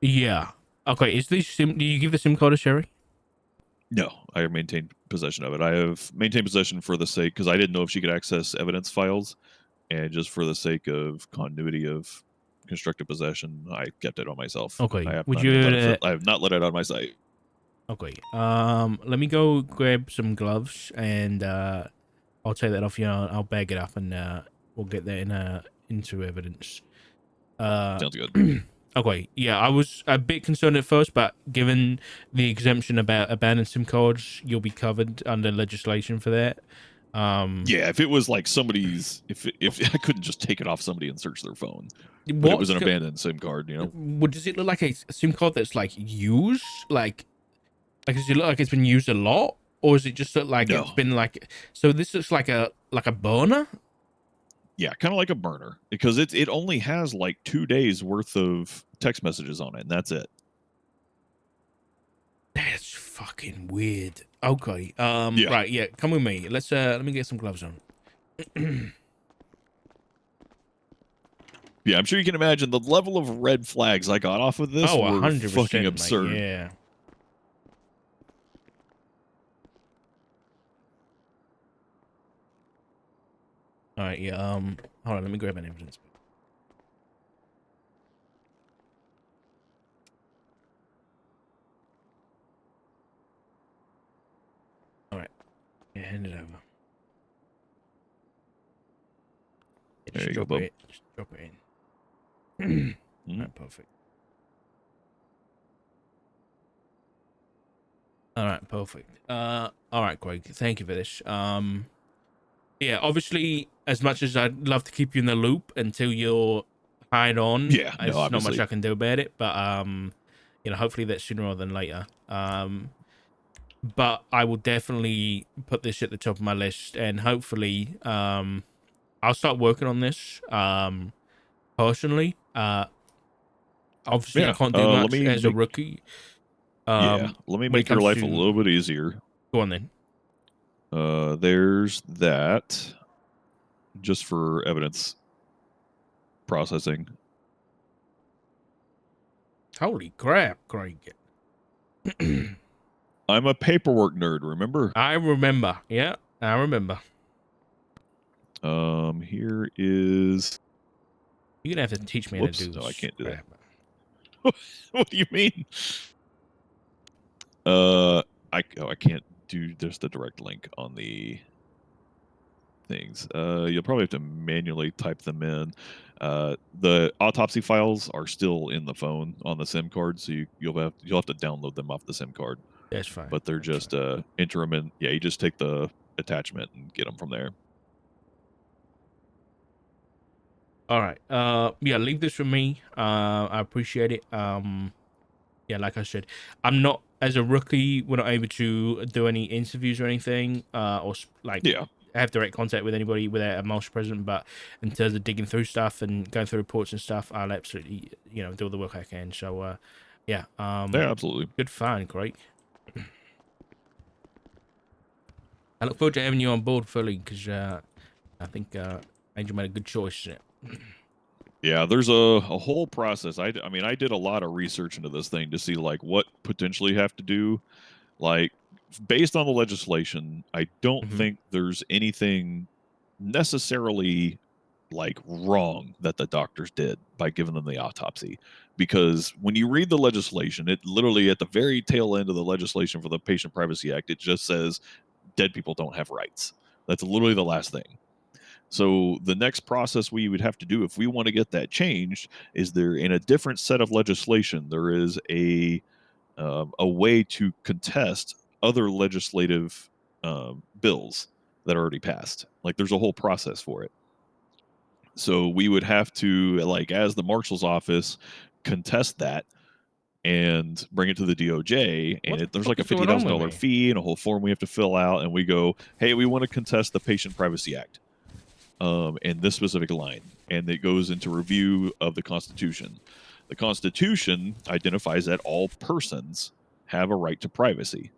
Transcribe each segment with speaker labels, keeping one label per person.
Speaker 1: Yeah. Okay. Is this SIM? Do you give the SIM card to Sherry?
Speaker 2: No, I have maintained possession of it. I have maintained possession for the sake because I didn't know if she could access evidence files, and just for the sake of continuity of constructive possession, I kept it on myself. I
Speaker 1: Okay.
Speaker 2: have
Speaker 1: Would
Speaker 2: not even
Speaker 1: you?
Speaker 2: let it. I have not let it out of my sight.
Speaker 1: Okay. Let me go grab some gloves and I'll take that off you. I'll bag it up and we'll get that into evidence.
Speaker 2: Sounds good.
Speaker 1: Okay. Yeah, I was a bit concerned at first, but given the exemption about abandoned SIM cards, you'll be covered under legislation for that.
Speaker 2: Yeah, if it was like somebody's, if I couldn't just take it off somebody and search their phone, but it was
Speaker 1: What's
Speaker 2: an abandoned SIM card, you know.
Speaker 1: does it look like a SIM card that's like used? Like does it look like it's been used a lot, or is it just look like it's
Speaker 2: No,
Speaker 1: been like? So this looks like a burner.
Speaker 2: yeah, kind of like a burner because it only has like 2 days worth of text messages on it, and that's it.
Speaker 1: That's fucking weird. Okay.
Speaker 2: Yeah,
Speaker 1: Right. Yeah. Come with me. Let's. Let me get some gloves on.
Speaker 2: yeah. I'm sure you can imagine the level of red flags I got off of this
Speaker 1: Oh,
Speaker 2: were fucking
Speaker 1: 100%, mate.
Speaker 2: absurd.
Speaker 1: Yeah. All right. Yeah. Hold on. Let me grab an evidence. All right. Yeah. Hand it over. Yeah,
Speaker 2: There
Speaker 1: just
Speaker 2: you go,
Speaker 1: drop
Speaker 2: bub.
Speaker 1: it. Just drop it in. All
Speaker 2: Mhm.
Speaker 1: right. Perfect. All right. Perfect. All right, Craig. Thank you for this. Yeah. Obviously, as much as I'd love to keep you in the loop until you're hired on,
Speaker 2: Yeah, no,
Speaker 1: there's not much
Speaker 2: obviously.
Speaker 1: I can do about it. But hopefully that's sooner rather than later. But I will definitely put this at the top of my list, and hopefully, I'll start working on this. Personally, obviously, I
Speaker 2: Yeah.
Speaker 1: can't do
Speaker 2: Let
Speaker 1: much
Speaker 2: me
Speaker 1: as a
Speaker 2: make.
Speaker 1: rookie.
Speaker 2: Yeah, let me
Speaker 1: When it
Speaker 2: make your
Speaker 1: comes
Speaker 2: life a
Speaker 1: to
Speaker 2: little bit easier.
Speaker 1: go on then.
Speaker 2: There's that just for evidence processing.
Speaker 1: Holy crap, Craig!
Speaker 2: I'm a paperwork nerd, remember?
Speaker 1: I remember. Yeah, I remember.
Speaker 2: Here is.
Speaker 1: You're gonna have to teach me how to
Speaker 2: Whoops,
Speaker 1: do
Speaker 2: no, I
Speaker 1: this
Speaker 2: can't do that.
Speaker 1: crap.
Speaker 2: What do you mean? I can't do just the direct link on the things. You'll probably have to manually type them in. The autopsy files are still in the phone on the SIM card, so you'll have to download them off the SIM card.
Speaker 1: That's fine.
Speaker 2: But they're
Speaker 1: That's
Speaker 2: just
Speaker 1: fine.
Speaker 2: interim, and yeah, you just take the attachment and get them from there.
Speaker 1: All right. Yeah, leave this for me. I appreciate it. Yeah, like I said, I'm not as a rookie. We're not able to do any interviews or anything, or like
Speaker 2: Yeah,
Speaker 1: have direct contact with anybody without a mouse present. But in terms of digging through stuff and going through reports and stuff, I'll absolutely do all the work I can. So yeah,
Speaker 2: yeah, absolutely.
Speaker 1: good find, Craig. I look forward to having you on board fully because I think Angel made a good choice.
Speaker 2: Yeah, there's a whole process. I mean, I did a lot of research into this thing to see like what potentially have to do. Like based on the legislation, I don't
Speaker 1: Mm-hmm.
Speaker 2: think there's anything necessarily like wrong that the doctors did by giving them the autopsy, because when you read the legislation, it literally at the very tail end of the legislation for the Patient Privacy Act, it just says dead people don't have rights. That's literally the last thing. So the next process we would have to do if we want to get that changed is there in a different set of legislation there is a way to contest other legislative bills that are already passed. Like there's a whole process for it. So we would have to, like, as the marshal's office, contest that and bring it to the DOJ.
Speaker 1: What
Speaker 2: And
Speaker 1: the
Speaker 2: there's
Speaker 1: fuck
Speaker 2: like a
Speaker 1: is
Speaker 2: fifty
Speaker 1: going on
Speaker 2: thousand
Speaker 1: with
Speaker 2: dollar
Speaker 1: me?
Speaker 2: fee and a whole form we have to fill out. And we go, hey, we want to contest the Patient Privacy Act in this specific line, and it goes into review of the Constitution. The Constitution identifies that all persons have a right to privacy,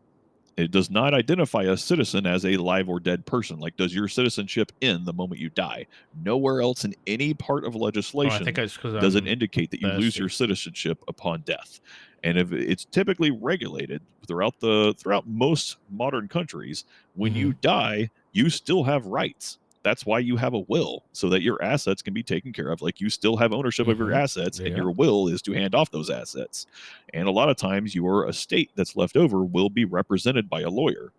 Speaker 2: It does not identify a citizen as a live or dead person. Like, does your citizenship end the moment you die? Nowhere else in any part of
Speaker 1: Oh, I think
Speaker 2: legislation
Speaker 1: it's because
Speaker 2: does it
Speaker 1: I'm
Speaker 2: indicate that you lose your
Speaker 1: thirsty.
Speaker 2: citizenship upon death. And if it's typically regulated throughout most modern countries, when you die, you still have rights. That's why you have a will, so that your assets can be taken care of. Like, you still have ownership of your assets, and
Speaker 1: Yeah.
Speaker 2: your will is to hand off those assets. And a lot of times, your estate that's left over will be represented by a lawyer,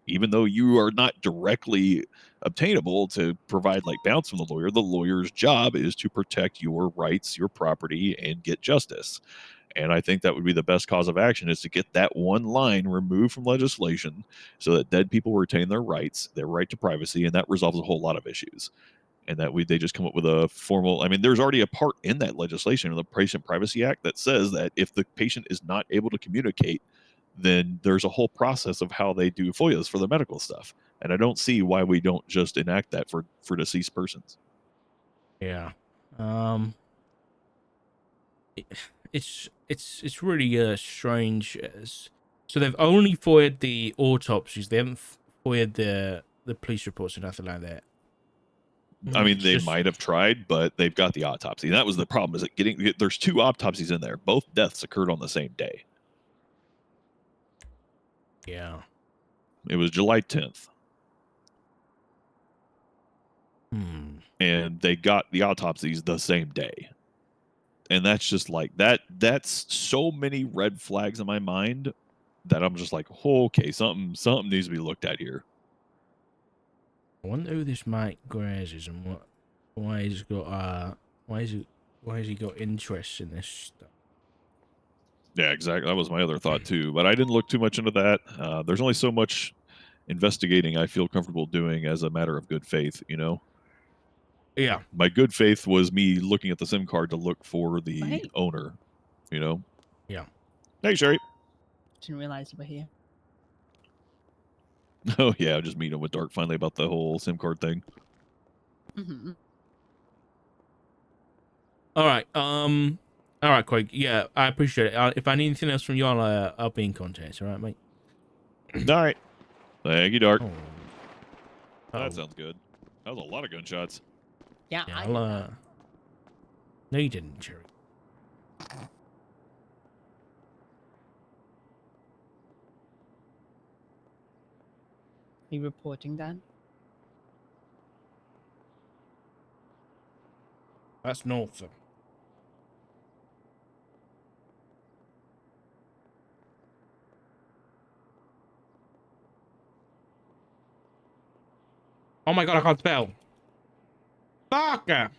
Speaker 2: even though you are not directly obtainable to provide like bounce from the lawyer. The lawyer's job is to protect your rights, your property, and get justice. And I think that would be the best cause of action, is to get that one line removed from legislation so that dead people retain their rights, their right to privacy, and that resolves a whole lot of issues. And that they just come up with a formal, I mean, there's already a part in that legislation, in the Patient Privacy Act, that says that if the patient is not able to communicate, then there's a whole process of how they do FOIAs for the medical stuff. And I don't see why we don't just enact that for deceased persons.
Speaker 1: Yeah. It's really strange. So they've only foiled the autopsies. They haven't foiled the police reports or nothing like that.
Speaker 2: I mean,
Speaker 1: It's
Speaker 2: they
Speaker 1: just
Speaker 2: might have tried, but they've got the autopsy. And that was the problem, is that there's 2 autopsies in there. Both deaths occurred on the same day.
Speaker 1: yeah.
Speaker 2: It was July 10th. And they got the autopsies the same day. And that's just like that's so many red flags in my mind that I'm just like, oh, okay, something needs to be looked at here.
Speaker 1: I wonder who this Mike Graz is and why he's got why has he got interest in this stuff?
Speaker 2: Yeah, exactly. That was my other thought too, but I didn't look too much into that. There's only so much investigating I feel comfortable doing as a matter of good faith, you know.
Speaker 1: Yeah.
Speaker 2: My good faith was me looking at the SIM card to look for the
Speaker 3: Hey.
Speaker 2: owner, you know.
Speaker 1: Yeah.
Speaker 2: Hey, Sherry.
Speaker 3: Didn't realize you were here.
Speaker 2: Oh yeah, just meeting with Dark finally about the whole SIM card thing.
Speaker 3: Mm-hmm.
Speaker 1: All right. All right, Craig. Yeah, I appreciate it. If I need anything else from you, I'll be in contact. All right, mate.
Speaker 2: All right. Thank you, Dark.
Speaker 1: Oh.
Speaker 2: That sounds good. That was a lot of gunshots.
Speaker 3: Yeah,
Speaker 1: Yeah,
Speaker 3: I did that.
Speaker 1: No, you didn't, Jerry.
Speaker 3: Are you reporting that?
Speaker 1: That's north. Oh my god, I can't spell. Fuck! Yeah,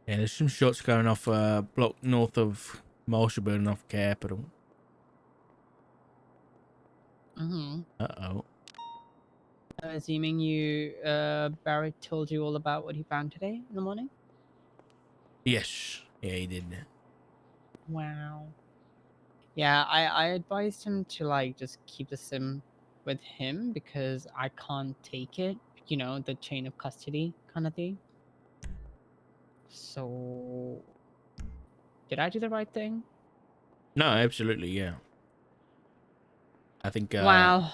Speaker 1: there's some shots going off block north of Marshall Building off Capitol.
Speaker 3: Mm-hmm.
Speaker 1: Uh-oh.
Speaker 3: I'm assuming Barry told you all about what he found today in the morning?
Speaker 1: Yes. Yeah, he did.
Speaker 3: Wow. Yeah, I advised him to like just keep the sim with him because I can't take it, you know, the chain of custody kind of thing. So did I do the right thing?
Speaker 1: No, absolutely, yeah. I think
Speaker 3: Wow.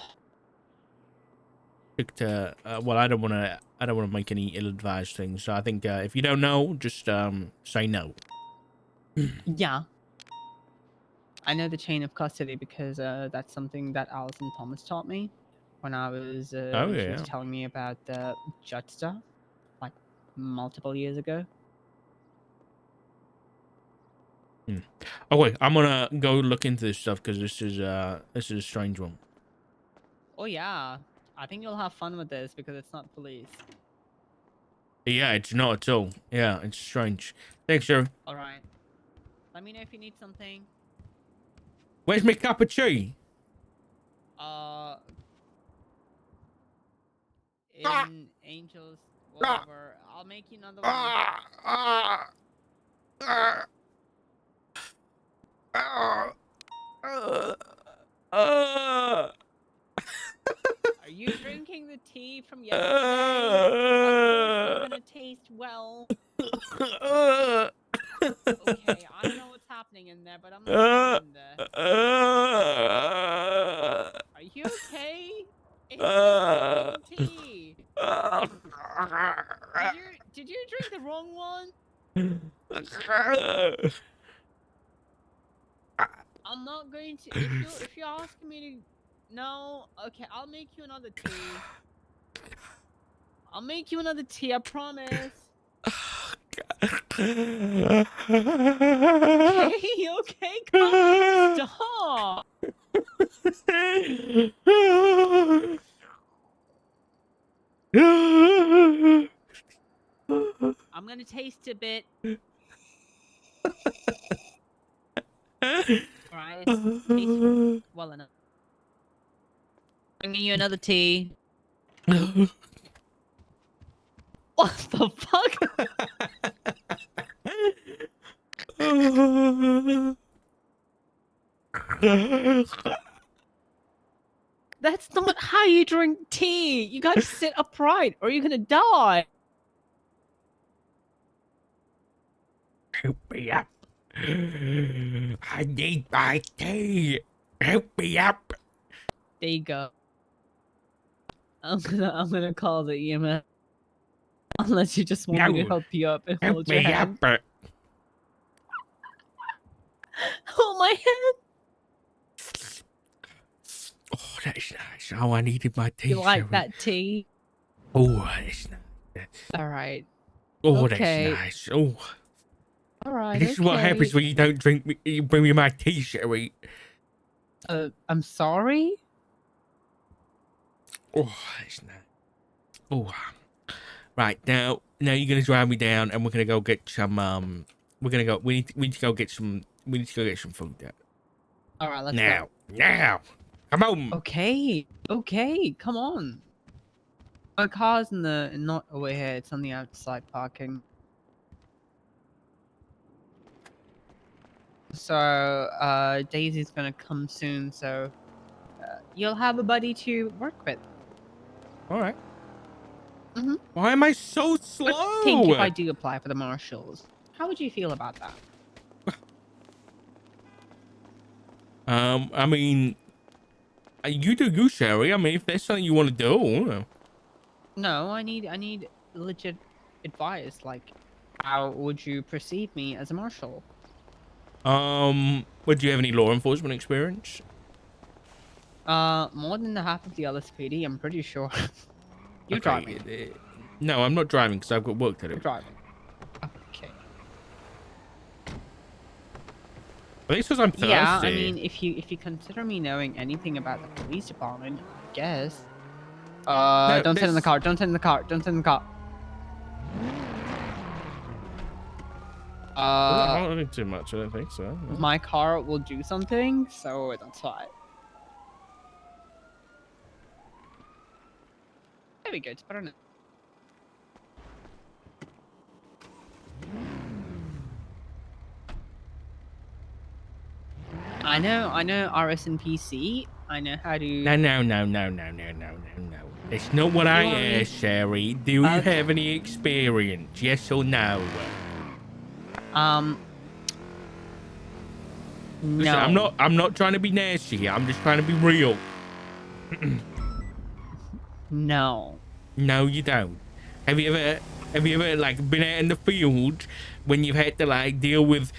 Speaker 1: well, I don't want to make any ill-advised things. So I think if you don't know, just say no.
Speaker 3: Yeah. I know the chain of custody because that's something that Alison Thomas taught me when I was
Speaker 1: Oh,
Speaker 3: when she
Speaker 1: yeah.
Speaker 3: was telling me about the judge stuff like multiple years ago.
Speaker 1: Oh wait, I'm gonna go look into this stuff because this is a strange one.
Speaker 3: Oh yeah, I think you'll have fun with this because it's not police.
Speaker 1: Yeah, it's not at all. Yeah, it's strange. Thanks, sir.
Speaker 3: All right, let me know if you need something.
Speaker 1: Where's my cup of tea?
Speaker 3: In Angels, whatever. I'll make you another one. Are you drinking the tea from yesterday? Of course, you're gonna gonna taste well. Okay, I don't know what's happening in there, but I'm not going in there. Are you okay? It's just fucking tea. Did you drink the wrong one? I'm not going to. If you're asking me to, no. Okay, I'll make you another tea. I'll make you another tea. I promise. Okay, okay, come. Stop. I'm gonna taste a bit. Alright, it's tasting well enough. Bringing you another tea. What the fuck? That's not how you drink tea. You gotta sit upright or you're gonna die.
Speaker 1: Help me up. I need my tea. Help me up.
Speaker 3: There you go. I'm gonna call the EMS. Unless you just want me to
Speaker 1: No.
Speaker 3: help you up and
Speaker 1: Help
Speaker 3: hold your
Speaker 1: me
Speaker 3: hand.
Speaker 1: up.
Speaker 3: Hold my hand.
Speaker 1: Oh, that's nice. Oh, I needed my tea.
Speaker 3: You like
Speaker 1: Sherry.
Speaker 3: that tea?
Speaker 1: Oh, that's nice.
Speaker 3: Alright.
Speaker 1: Oh,
Speaker 3: Okay.
Speaker 1: that's nice. Oh,
Speaker 3: Alright.
Speaker 1: this is what happens when you don't drink me. You bring me my tea, Sherry.
Speaker 3: I'm sorry?
Speaker 1: Oh, that's nice. Oh, right now you're gonna drive me down, and we're gonna go get some. We're gonna go. We need to go get some. We need to go get some food. There.
Speaker 3: Alright, let's
Speaker 1: Now, come on.
Speaker 3: go. Okay. Okay, come on. My car's not over here, it's on the outside parking. So, Daisy's gonna come soon, so you'll have a buddy to work with.
Speaker 1: All right.
Speaker 3: Mhm.
Speaker 1: Why am I so
Speaker 3: I
Speaker 1: slow?
Speaker 3: think if I do apply for the marshals, how would you feel about that?
Speaker 1: I mean, you do you, Sherry. I mean, if there's something you want to do.
Speaker 3: No, I need legit advice. Like, how would you perceive me as a marshal?
Speaker 1: Would you have any law enforcement experience?
Speaker 3: More than the half of the LSPD, I'm pretty sure. You're driving.
Speaker 1: No, I'm not driving because I've got work to do.
Speaker 3: You're driving. Okay.
Speaker 1: At least because I'm thirsty.
Speaker 3: Yeah, I mean, if you consider me knowing anything about the police department, I guess.
Speaker 1: No,
Speaker 3: Don't sit in the car. Don't sit in the car. Don't sit in the car.
Speaker 1: I don't think too much. I don't think so. No.
Speaker 3: My car will do something, so that's why. There we go. It's better now. I know RSNPC. I know how to.
Speaker 1: No. It's not what I asked, Sherry. Do you have any experience? Yes or no?
Speaker 3: No.
Speaker 1: Listen, I'm not trying to be nasty here. I'm just trying to be real.
Speaker 3: No.
Speaker 1: No, you don't. Have you ever like been out in the field when you've had to like deal with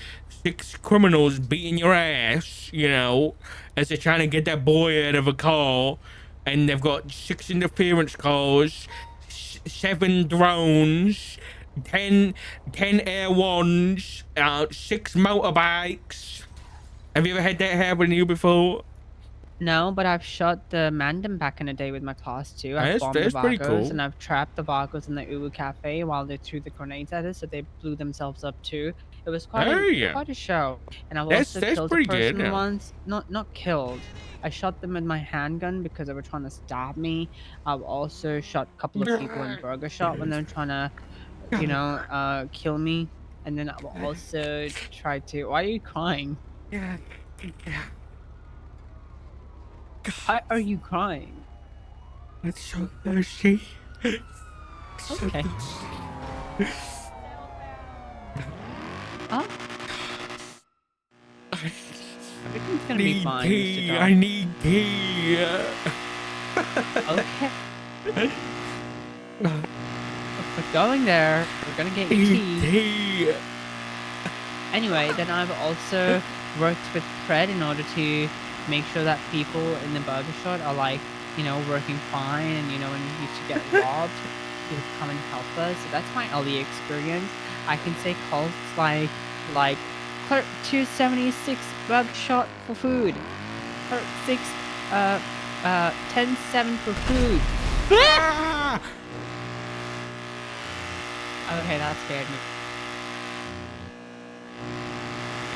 Speaker 1: 6 criminals beating your ass, you know, as they're trying to get that boy out of a car, and they've got 6 interference calls, 7 drones, 10 Air Ones, 6 motorbikes. Have you ever had that happen to you before?
Speaker 3: No, but I've shot the Mandem back in the day with my class too. I've bombed the
Speaker 1: That's pretty
Speaker 3: Vagos,
Speaker 1: cool.
Speaker 3: and I've trapped the Vagos in the Ubu Cafe while they threw the grenades at us, so they blew themselves up too. It was quite a show. And I've also killed a person once. Not killed. I shot them with my handgun because they were trying to stab me. I've also shot a couple of people in Burger Shop when they're trying to, you know, kill me. And then I've also tried to. Why are you crying?
Speaker 1: Yeah.
Speaker 3: Why are you crying?
Speaker 1: It's so thirsty.
Speaker 3: Okay. Oh, everything's gonna be
Speaker 1: Need
Speaker 3: fine, Mr.
Speaker 1: tea.
Speaker 3: Dog.
Speaker 1: I need tea.
Speaker 3: Okay. If we're going there, we're gonna get you
Speaker 1: Need
Speaker 3: tea.
Speaker 1: tea.
Speaker 3: Anyway, then I've also worked with Fred in order to make sure that people in the burger shop are like, you know, working fine, and you know, when you used to get robbed, you come and help us. So that's my early experience. I can say calls like clerk 276 burger shop for food. Clerk 6 10-7 for food.
Speaker 1: Ah!
Speaker 3: Okay, that scared me.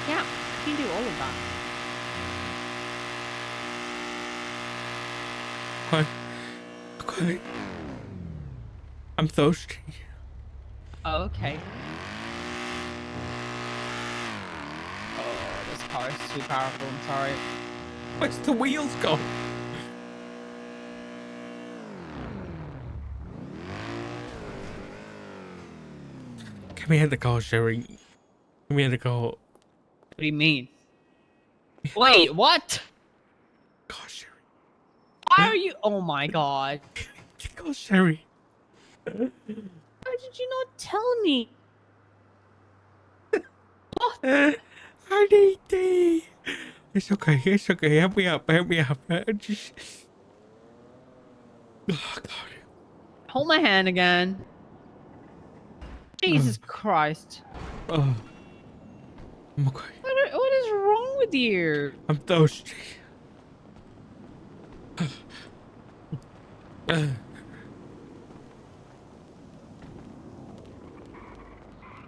Speaker 3: Yeah, you can do all of that.
Speaker 1: Okay. Okay. I'm thirsty.
Speaker 3: Oh, okay. Oh, this car is too powerful. I'm sorry.
Speaker 1: Where's the wheels go? Come here, the car, Sherry. Come here, the car.
Speaker 3: What do you mean? Wait, what?
Speaker 1: Car, Sherry.
Speaker 3: Why are you? Oh my god!
Speaker 1: Car, Sherry.
Speaker 3: Why did you not tell me?
Speaker 1: I need tea. It's okay. It's okay. Help me up. Help me up. Just... Oh, God.
Speaker 3: Hold my hand again. Jesus Christ!
Speaker 1: Oh, I'm okay.
Speaker 3: What is wrong with you?
Speaker 1: I'm thirsty.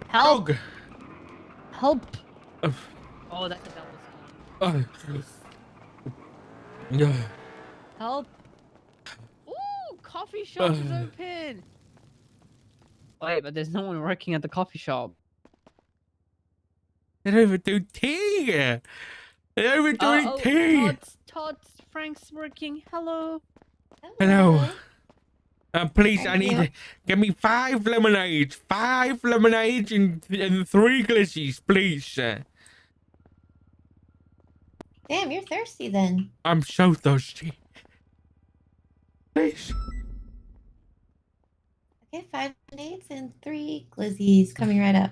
Speaker 3: Help!
Speaker 1: Dog.
Speaker 3: Help!
Speaker 1: Uh,
Speaker 3: Oh, that's a double song.
Speaker 1: Yeah.
Speaker 3: Help! Ooh, coffee shop is open. Wait, but there's no one working at the coffee shop.
Speaker 1: They don't even do tea. They don't even do any tea.
Speaker 3: Tots, Frank's working. Hello.
Speaker 1: Hello. Please,
Speaker 4: Are
Speaker 1: I need
Speaker 4: you-
Speaker 1: to give me 5 lemonades. 5 lemonades and 3 glissies, please.
Speaker 4: Damn, you're thirsty then.
Speaker 1: I'm so thirsty. Please.
Speaker 4: Okay, 5 lemonades and 3 glizzies coming right up.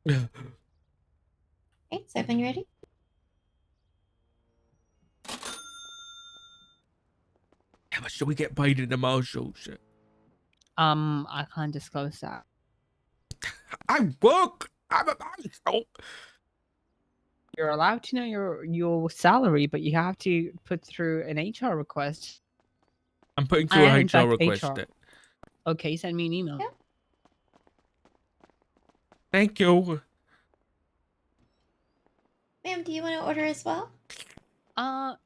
Speaker 4: Okay, so when you're ready.
Speaker 1: How much do we get paid in the marshals?
Speaker 3: I can't disclose that.
Speaker 1: I work. I'm a marshal.
Speaker 3: You're allowed to know your salary, but you have to put through an HR request.
Speaker 1: I'm putting
Speaker 3: I
Speaker 1: through
Speaker 3: am,
Speaker 1: a
Speaker 3: in
Speaker 1: HR
Speaker 3: fact,
Speaker 1: request.
Speaker 3: HR. Okay, send me an email.
Speaker 4: Yep.
Speaker 1: Thank you.
Speaker 4: Ma'am, do you want to order as well?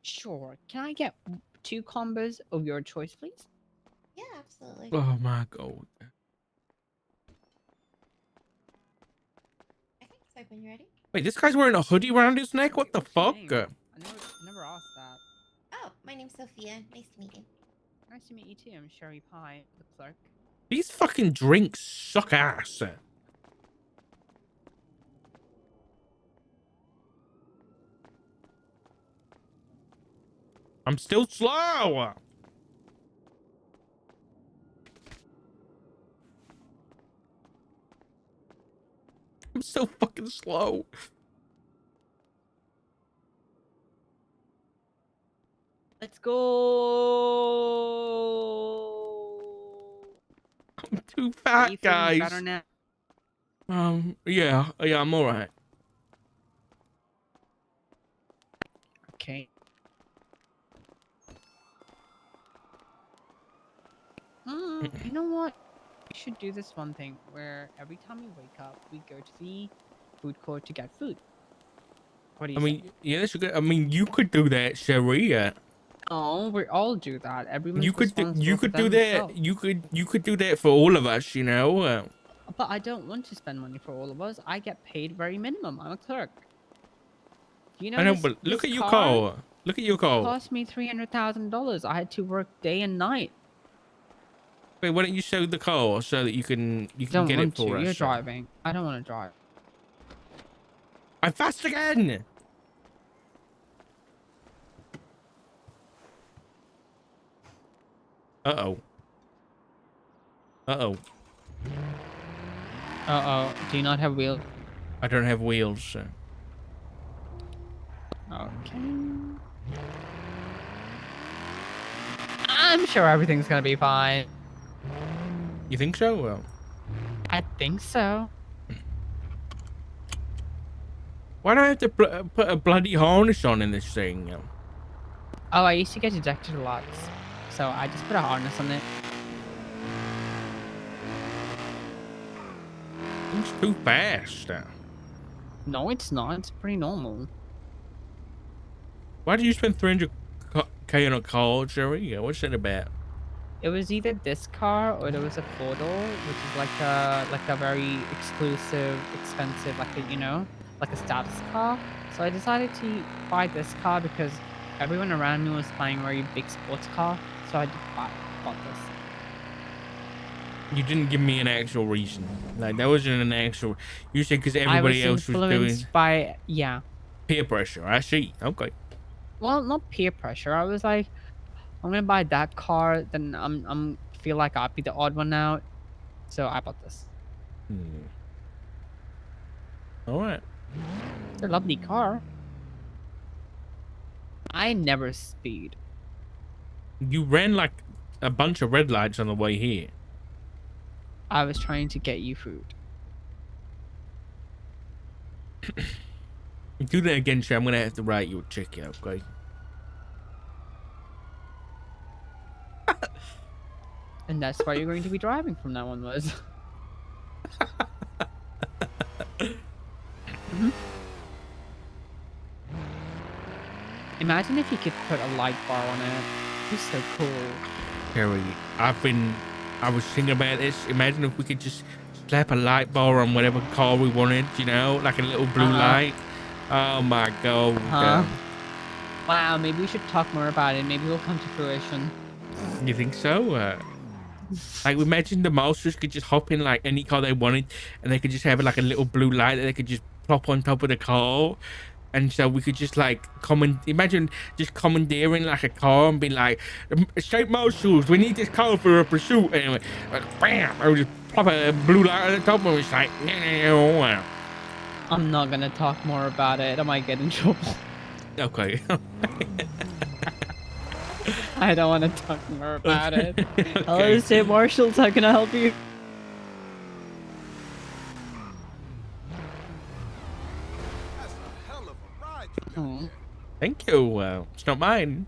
Speaker 3: Sure. Can I get 2 combos of your choice, please?
Speaker 4: Yeah, absolutely.
Speaker 1: Oh my God.
Speaker 4: Okay, so when you're ready.
Speaker 1: Wait, this guy's wearing a hoodie around his neck? What the
Speaker 3: What's your
Speaker 1: fuck?
Speaker 3: name? I never asked that.
Speaker 4: Oh, my name's Sophia. Nice to meet you.
Speaker 3: Nice to meet you too. I'm Sherry Pie, the clerk.
Speaker 1: These fucking drinks suck ass. I'm still slow. I'm so fucking slow.
Speaker 3: Let's go.
Speaker 1: I'm too
Speaker 3: Are you
Speaker 1: fat,
Speaker 3: feeling
Speaker 1: guys.
Speaker 3: better now?
Speaker 1: Yeah, I'm alright.
Speaker 3: Okay. You know what? We should do this one thing where every time we wake up, we go to the food court to get food. What do you
Speaker 1: I
Speaker 3: say?
Speaker 1: mean, yeah, that's good. I mean, you could do that, Sherry.
Speaker 3: Oh, we all do that. Everyone's
Speaker 1: You could do
Speaker 3: responsible for
Speaker 1: that.
Speaker 3: themselves.
Speaker 1: You could do that for all of us, you know.
Speaker 3: But I don't want to spend money for all of us. I get paid very minimum. I'm a clerk. You know,
Speaker 1: I know,
Speaker 3: this,
Speaker 1: but look
Speaker 3: this
Speaker 1: at your
Speaker 3: car
Speaker 1: car. Look at your car.
Speaker 3: cost me $300,000. I had to work day and night.
Speaker 1: Wait, why don't you sell the car so that you can
Speaker 3: Don't
Speaker 1: get
Speaker 3: want
Speaker 1: it for
Speaker 3: to.
Speaker 1: us?
Speaker 3: You're driving. I don't want to drive.
Speaker 1: I'm fast again. Uh-oh. Uh-oh.
Speaker 3: Uh-oh. Do you not have wheels?
Speaker 1: I don't have wheels, so.
Speaker 3: Okay. I'm sure everything's gonna be fine.
Speaker 1: You think so? Well,
Speaker 3: I think so.
Speaker 1: why do I have to put a bloody harness on in this thing?
Speaker 3: Oh, I used to get ejected a lot, so I just put a harness on it.
Speaker 1: It's too fast.
Speaker 3: No, it's not. It's pretty normal.
Speaker 1: Why did you spend 300K on a car, Jerry? What's that about?
Speaker 3: It was either this car or there was a four-door, which is like a very exclusive, expensive, like like a status car. So I decided to buy this car because everyone around me was buying a very big sports car. So I bought this.
Speaker 1: You didn't give me an actual reason. Like, that wasn't an actual... You said because
Speaker 3: I was
Speaker 1: everybody else was doing
Speaker 3: influenced by
Speaker 1: peer pressure. I see. Okay.
Speaker 3: well, not peer pressure. I was like, I'm gonna buy that car, then I'm feel like I'll be the odd one out. So I bought this.
Speaker 1: All right.
Speaker 3: It's a lovely car. I never speed.
Speaker 1: You ran like a bunch of red lights on the way here.
Speaker 3: I was trying to get you food.
Speaker 1: Do that again, sir. I'm gonna have to write you a ticket, okay?
Speaker 3: And that's why you're going to be driving from now onwards. Mhm. Imagine if you could put a light bar on it. It'd be so cool.
Speaker 1: Harry, I was thinking about this. Imagine if we could just slap a light bar on whatever car we wanted, you know, like a little blue light. Oh my god.
Speaker 3: Wow, maybe we should talk more about it. Maybe it'll come to fruition.
Speaker 1: You think so? Like, imagine the monsters could just hop in like any car they wanted, and they could just have like a little blue light that they could just plop on top of the car. And so we could just like imagine just commandeering like a car and be like, "State marshals, we need this car for a pursuit." And like, bam, I would just pop a blue light at the top, and it's like,
Speaker 3: I'm not gonna talk more about it. I might get in trouble.
Speaker 1: okay.
Speaker 3: I don't want to talk more about it.
Speaker 1: Okay.
Speaker 3: Hello, state marshals. How can I help you? Oh.
Speaker 1: Thank you. It's not mine.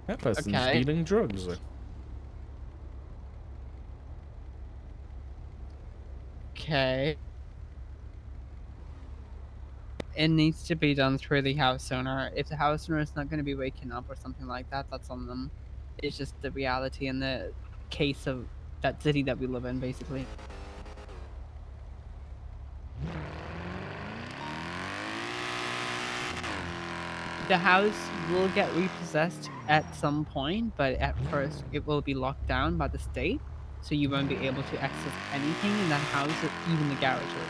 Speaker 1: That person's
Speaker 3: Okay.
Speaker 1: dealing drugs.
Speaker 3: Okay. It needs to be done through the house owner. If the house owner is not going to be waking up or something like that, that's on them. It's just the reality in the case of that city that we live in, basically. The house will get repossessed at some point, but at first it will be locked down by the state, so you won't be able to access anything in that house, or even the garages.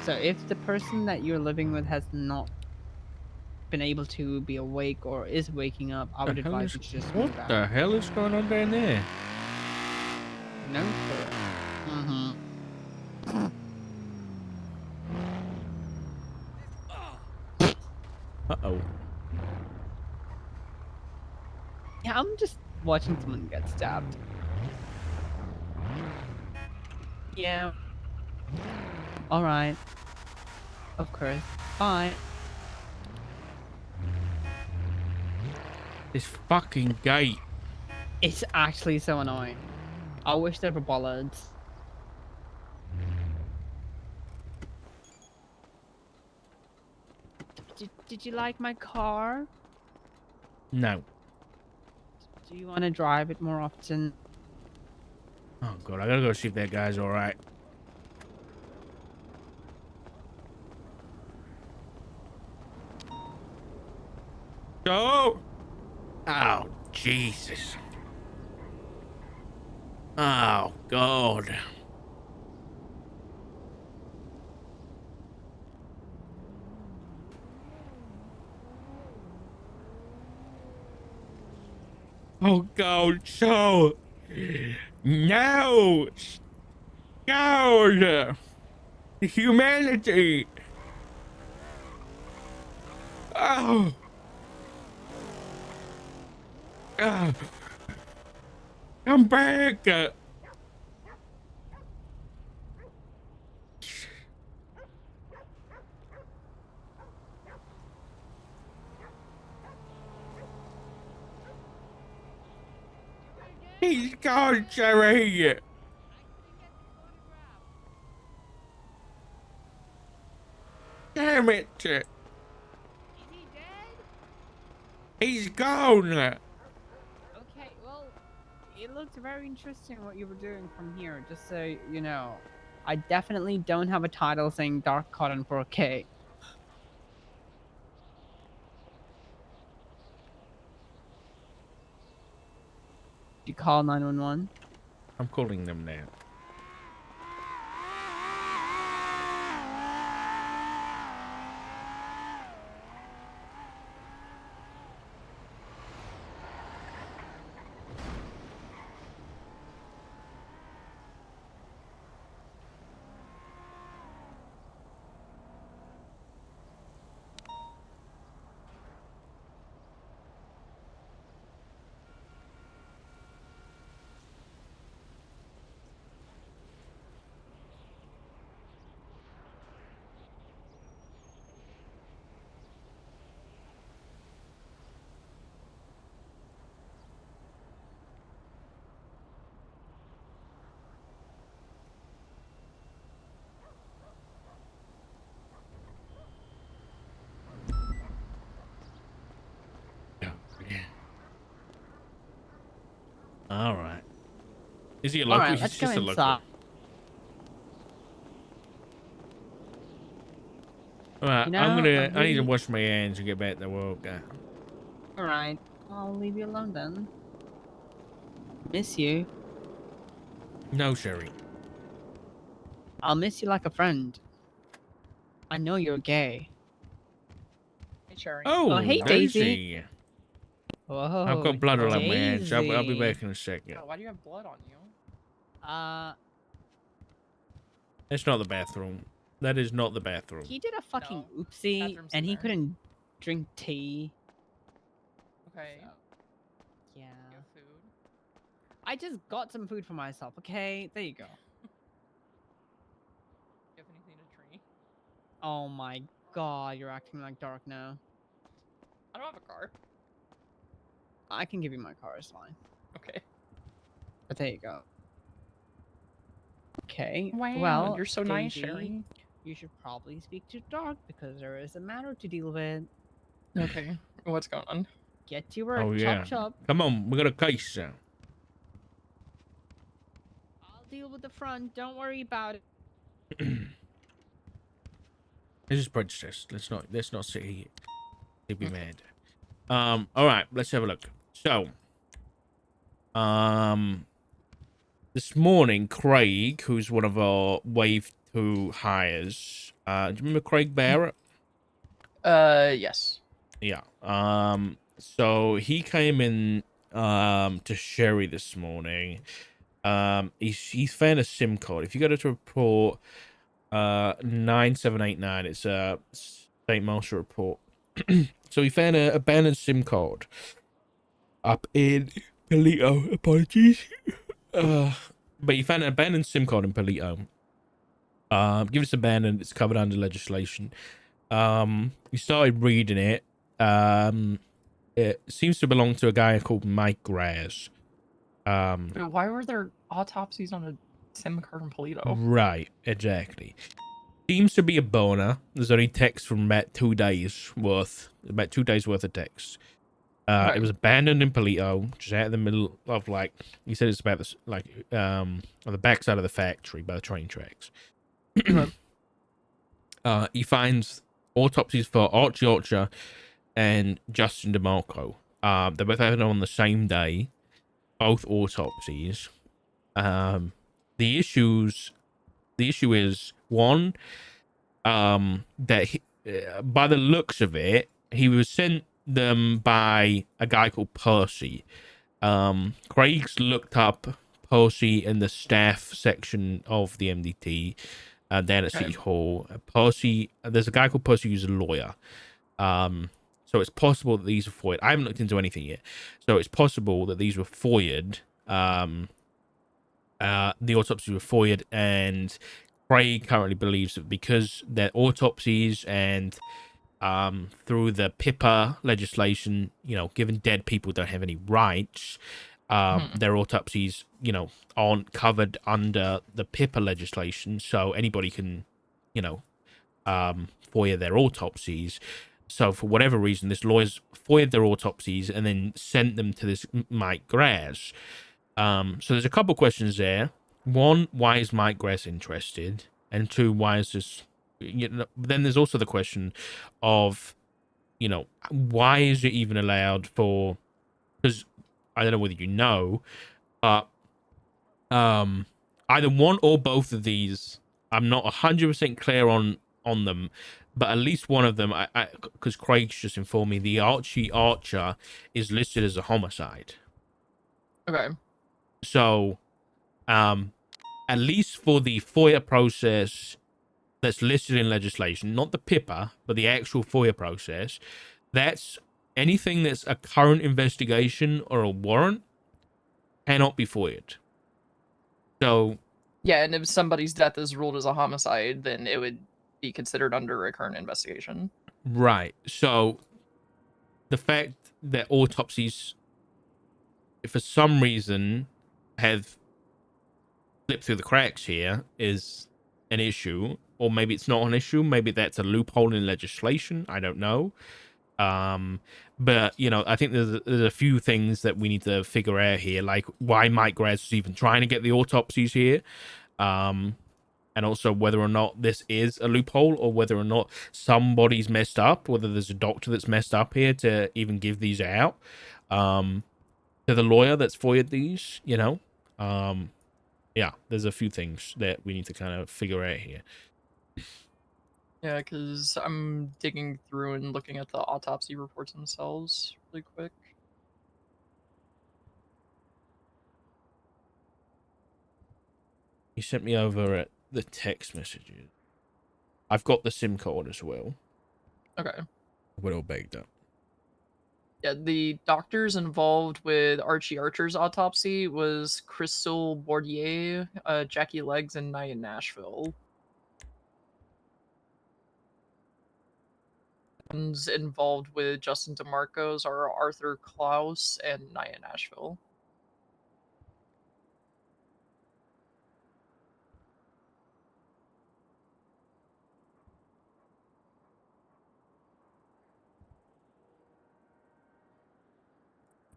Speaker 3: So if the person that you're living with has not been able to be awake or is waking up, I would advise you to just move
Speaker 1: What
Speaker 3: out.
Speaker 1: the hell is going on down there?
Speaker 3: No, sir.
Speaker 1: Uh-oh.
Speaker 3: Yeah, I'm just watching someone get stabbed. Yeah. Alright. Of course. Bye.
Speaker 1: This fucking gate.
Speaker 3: It's actually so annoying. I wish there were bollards. Did you like my car?
Speaker 1: No.
Speaker 3: Do you want to drive it more often?
Speaker 1: Oh god, I gotta go see if that guy's alright. Go! Oh, Jesus. Oh, God. Oh, God, so. No. God. Humanity. Oh. Come back. He's gone, Jerry. Damn it.
Speaker 3: Is he dead?
Speaker 1: He's gone.
Speaker 3: Okay, well, it looked very interesting what you were doing from here, just so you know. I definitely don't have a title saying Dark Cotton 4K. You call 911?
Speaker 1: I'm calling them now. Oh, yeah. All right. Is he a local?
Speaker 3: Alright,
Speaker 1: He's
Speaker 3: let's go
Speaker 1: just a local.
Speaker 3: inside.
Speaker 1: All right,
Speaker 3: You know,
Speaker 1: I need to
Speaker 3: really-
Speaker 1: wash my hands and get back to work.
Speaker 3: Alright, I'll leave you alone then. Miss you.
Speaker 1: No, Sherry.
Speaker 3: I'll miss you like a friend. I know you're gay.
Speaker 5: Hey, Cherry.
Speaker 1: Oh,
Speaker 3: hey, Daisy.
Speaker 1: Whoa,
Speaker 3: Whoa,
Speaker 1: I've got blood all over my hands. I'll be
Speaker 3: Daisy.
Speaker 1: back in a second.
Speaker 5: Oh, why do you have blood on you?
Speaker 1: That's not the bathroom. That is not the bathroom.
Speaker 3: He did a fucking
Speaker 5: No,
Speaker 3: oopsie,
Speaker 5: bathroom's in
Speaker 3: and he
Speaker 5: there.
Speaker 3: couldn't drink tea.
Speaker 5: Okay.
Speaker 3: So, yeah.
Speaker 5: You have food.
Speaker 3: I just got some food for myself, okay? There you go.
Speaker 5: You have anything to drink?
Speaker 3: Oh my god, you're acting like Dark now.
Speaker 5: I don't have a car.
Speaker 3: I can give you my car, it's fine.
Speaker 5: Okay.
Speaker 3: But there you go. Okay,
Speaker 5: Wow,
Speaker 3: well,
Speaker 5: you're so nice,
Speaker 3: Daisy,
Speaker 5: Sherry.
Speaker 3: you should probably speak to Dark because there is a matter to deal with.
Speaker 5: Okay. What's going on?
Speaker 3: Get to work,
Speaker 1: Oh, yeah.
Speaker 3: chop chop.
Speaker 1: Come on, we got a case now.
Speaker 3: I'll deal with the front, don't worry about it.
Speaker 1: This is prejudice. Let's not sit here. They'd be mad. All right, let's have a look. So, this morning, Craig, who's one of our Wave 2 hires, do you remember Craig Barrett?
Speaker 5: Yes.
Speaker 1: Yeah. So he came in to Sherry this morning. He's found a SIM card. If you go to report 9789, it's a State Marshal report. So he found an abandoned SIM card up in Palito. Apologies. But he found an abandoned SIM card in Palito. Given it's abandoned, it's covered under legislation. We started reading it. It seems to belong to a guy called Mike Graz.
Speaker 5: Why were there autopsies on a SIM card in Polito?
Speaker 1: Right, exactly. Seems to be a boner. There's only text from about 2 days worth. About 2 days worth of text. It was abandoned in Polito, just out in the middle of, like, he said it's about this, like, on the backside of the factory by the train tracks. He finds autopsies for Archie Archer and Justin DeMarco. They both happened on the same day, both autopsies. The issue is one, that by the looks of it, he was sent them by a guy called Percy. Craig's looked up Percy in the staff section of the MDT down at City Hall. Percy, there's a guy called Percy who's a lawyer. So it's possible that these were foiled. I haven't looked into anything yet. So it's possible that these were foiled. The autopsies were foiled, and Craig currently believes that because they're autopsies and through the PIPA legislation, given dead people don't have any rights, their autopsies, aren't covered under the PIPA legislation, so anybody can, FOIA their autopsies. So for whatever reason, this lawyer's FOIA'd their autopsies and then sent them to this Mike Grass. So there's a couple questions there. One, why is Mike Grass interested? And two, why is this? Then there's also the question of, why is it even allowed for? Because I don't know whether you know, but either one or both of these, I'm not 100% clear on them, but at least one of them, because Craig's just informed me, the Archie Archer is listed as a homicide.
Speaker 5: Okay.
Speaker 1: So, at least for the FOIA process that's listed in legislation, not the PIPA, but the actual FOIA process, that's anything that's a current investigation or a warrant cannot be FOIA'd. So,
Speaker 5: yeah, and if somebody's death is ruled as a homicide, then it would be considered under a current investigation.
Speaker 1: Right. So, the fact that autopsies, for some reason, have slipped through the cracks here is an issue, or maybe it's not an issue. Maybe that's a loophole in legislation. I don't know. But I think there's a few things that we need to figure out here, like why Mike Grass is even trying to get the autopsies here, and also whether or not this is a loophole, or whether or not somebody's messed up, whether there's a doctor that's messed up here to even give these out, to the lawyer that's FOIA'd these. Yeah, there's a few things that we need to kind of figure out here.
Speaker 5: Yeah, because I'm digging through and looking at the autopsy reports themselves really quick.
Speaker 1: He sent me over the text messages. I've got the SIM card as well.
Speaker 5: Okay.
Speaker 1: We're all baked up.
Speaker 5: Yeah, the doctors involved with Archie Archer's autopsy was Crystal Bordier, Jackie Leggs, and Nia Nashville. And involved with Justin DeMarco's are Arthur Klaus and Nia Nashville.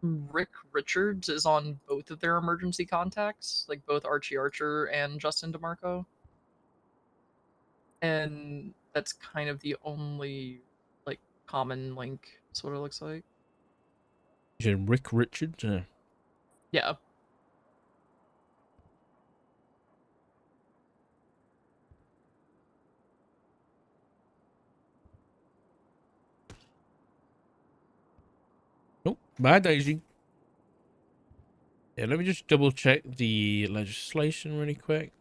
Speaker 5: Rick Richards is on both of their emergency contacts, like both Archie Archer and Justin DeMarco. And that's kind of the only common link. That's what it looks like.
Speaker 1: Is it Rick Richards?
Speaker 5: Yeah.
Speaker 1: Oh, bye, Daisy. Yeah, let me just double check the legislation really quick.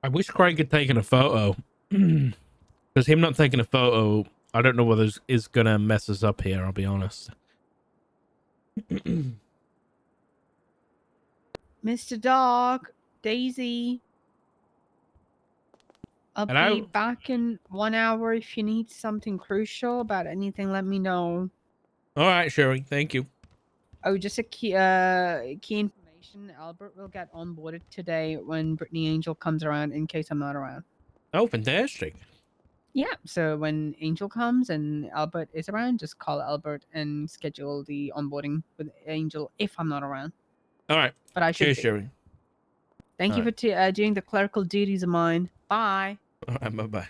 Speaker 1: I wish Craig had taken a photo. Because him not taking a photo, I don't know whether it's going to mess us up here, I'll be honest.
Speaker 6: Mr. Dog, Daisy.
Speaker 3: I'll be back in 1 hour. If you need something crucial about anything, let me know.
Speaker 1: All right, Sherry. Thank you.
Speaker 3: Oh, just a key information. Albert will get onboarded today when Brittany Angel comes around in case I'm not around.
Speaker 1: Oh, fantastic.
Speaker 3: Yeah, so when Angel comes and Albert is around, just call Albert and schedule the onboarding with Angel if I'm not around.
Speaker 1: All right.
Speaker 3: But I should
Speaker 1: Cheers,
Speaker 3: be.
Speaker 1: Sherry.
Speaker 3: Thank you for doing the clerical duties of mine. Bye.
Speaker 1: All right, bye-bye.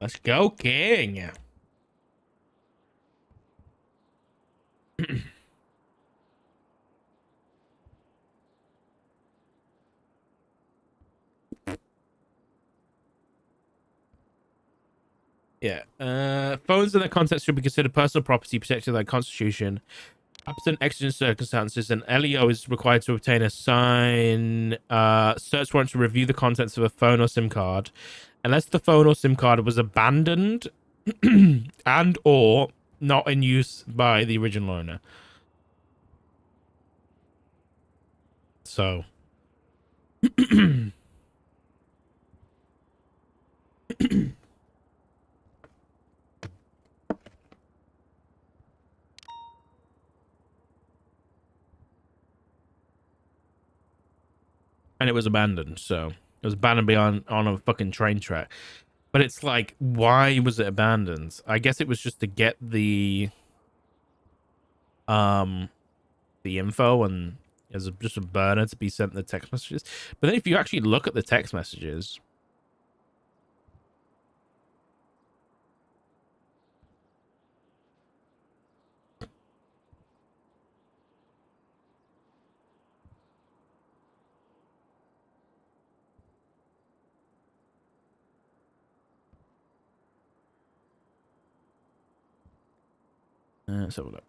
Speaker 1: Let's go, King. Yeah. Phones and their contents should be considered personal property protected by the Constitution. Absent exigent circumstances, an LEO is required to obtain a search warrant to review the contents of a phone or SIM card, unless the phone or SIM card was abandoned and or not in use by the original owner. So. And it was abandoned, so it was abandoned beyond on a fucking train track. But it's like, why was it abandoned? I guess it was just to get the info and as just a burner to be sent in the text messages. But then if you actually look at the text messages, let's have a look.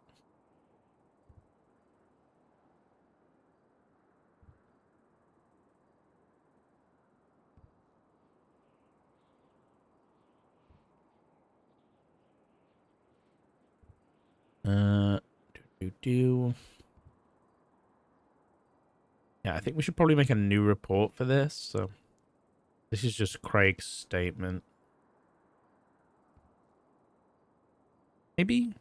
Speaker 1: Yeah, I think we should probably make a new report for this. So this is just Craig's statement. Maybe.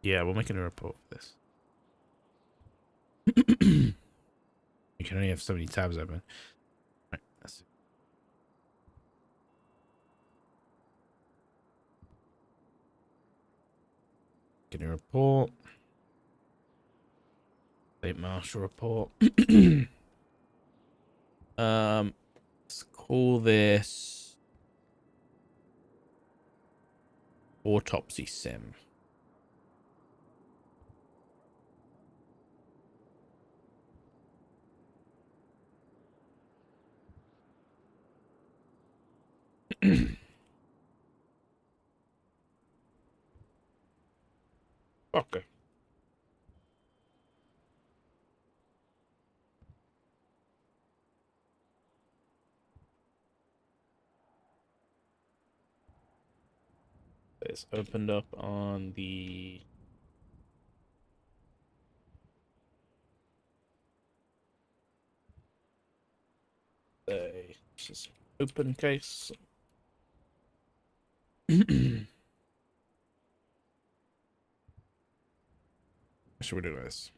Speaker 1: Yeah, we'll make a new report for this. You can only have so many tabs open. Right, that's it. Get a report. State Marshal report. Let's call this autopsy sim. Okay. It's opened up on the just open case. Should we do this?